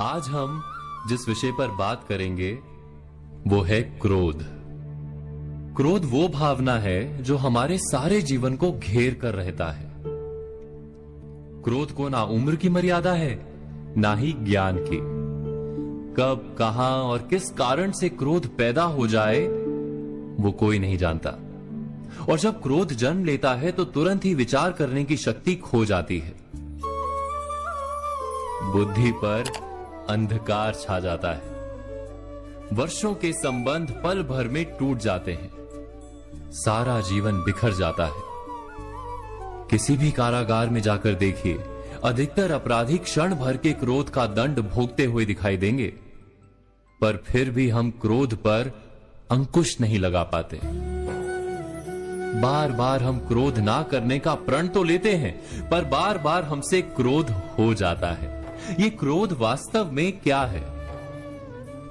आज हम जिस विषय पर बात करेंगे वो है क्रोध। क्रोध वो भावना है जो हमारे सारे जीवन को घेर कर रहता है। क्रोध को ना उम्र की मर्यादा है, ना ही ज्ञान की। कब, कहां और किस कारण से क्रोध पैदा हो जाए वो कोई नहीं जानता। और जब क्रोध जन्म लेता है तो तुरंत ही विचार करने की शक्ति खो जाती है। बुद्धि पर अंधकार छा जाता है। वर्षों के संबंध पल भर में टूट जाते हैं। सारा जीवन बिखर जाता है। किसी भी कारागार में जाकर देखिए, अधिकतर अपराधी क्षण भर के क्रोध का दंड भोगते हुए दिखाई देंगे, पर फिर भी हम क्रोध पर अंकुश नहीं लगा पाते। बार बार हम क्रोध ना करने का प्रण तो लेते हैं, पर बार बार हमसे क्रोध हो जाता है। ये क्रोध वास्तव में क्या है,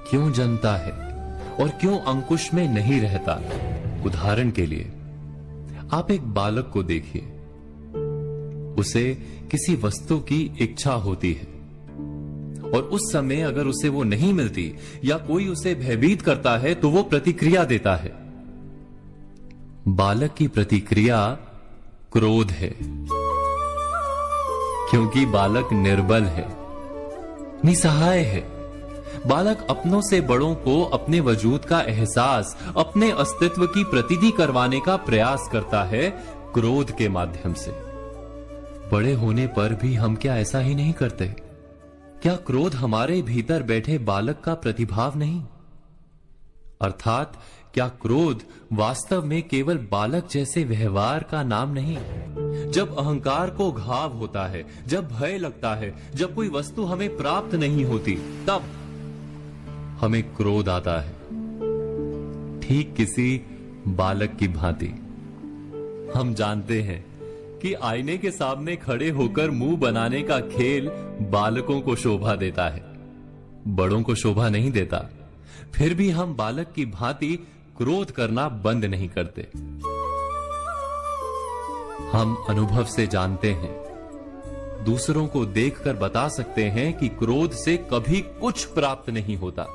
क्यों जन्मता है और क्यों अंकुश में नहीं रहता? उदाहरण के लिए आप एक बालक को देखिए। उसे किसी वस्तु की इच्छा होती है और उस समय अगर उसे वो नहीं मिलती या कोई उसे भयभीत करता है तो वो प्रतिक्रिया देता है। बालक की प्रतिक्रिया क्रोध है, क्योंकि बालक निर्बल है, निसहाय है। बालक अपनों से बड़ों को अपने वजूद का एहसास, अपने अस्तित्व की प्रतीति करवाने का प्रयास करता है क्रोध के माध्यम से। बड़े होने पर भी हम क्या ऐसा ही नहीं करते? क्या क्रोध हमारे भीतर बैठे बालक का प्रतिभाव नहीं? अर्थात क्या क्रोध वास्तव में केवल बालक जैसे व्यवहार का नाम नहीं? जब अहंकार को घाव होता है, जब भय लगता है, जब कोई वस्तु हमें प्राप्त नहीं होती, तब हमें क्रोध आता है। ठीक किसी बालक की भांति। हम जानते हैं कि आईने के सामने खड़े होकर मुंह बनाने का खेल बालकों को शोभा देता है, बड़ों को शोभा नहीं देता। फिर भी हम बालक की भांति क्रोध करना बंद नहीं करते। हम अनुभव से जानते हैं, दूसरों को देखकर बता सकते हैं कि क्रोध से कभी कुछ प्राप्त नहीं होता।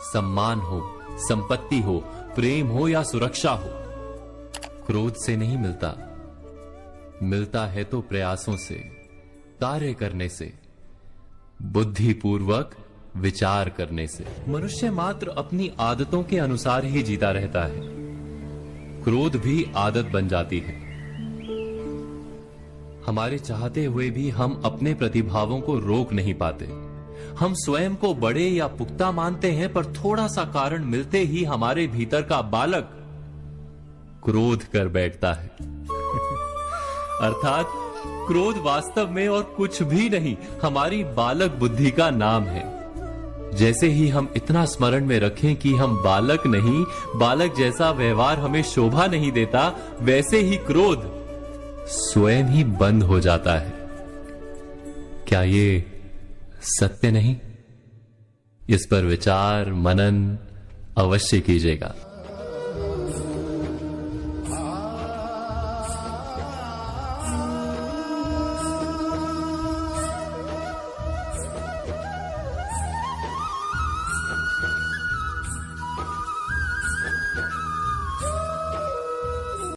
सम्मान हो, संपत्ति हो, प्रेम हो या सुरक्षा हो, क्रोध से नहीं मिलता। मिलता है तो प्रयासों से, कार्य करने से, बुद्धिपूर्वक विचार करने से। मनुष्य मात्र अपनी आदतों के अनुसार ही जीता रहता है। क्रोध भी आदत बन जाती है। हमारे चाहते हुए भी हम अपने प्रतिभावों को रोक नहीं पाते। हम स्वयं को बड़े या पुख्ता मानते हैं, पर थोड़ा सा कारण मिलते ही हमारे भीतर का बालक क्रोध कर बैठता है। अर्थात क्रोध वास्तव में और कुछ भी नहीं, हमारी बालक बुद्धि का नाम है। जैसे ही हम इतना स्मरण में रखें कि हम बालक नहीं, बालक जैसा व्यवहार हमें शोभा नहीं देता, वैसे ही क्रोध स्वयं ही बंद हो जाता है। क्या ये सत्य नहीं? इस पर विचार मनन अवश्य कीजिएगा।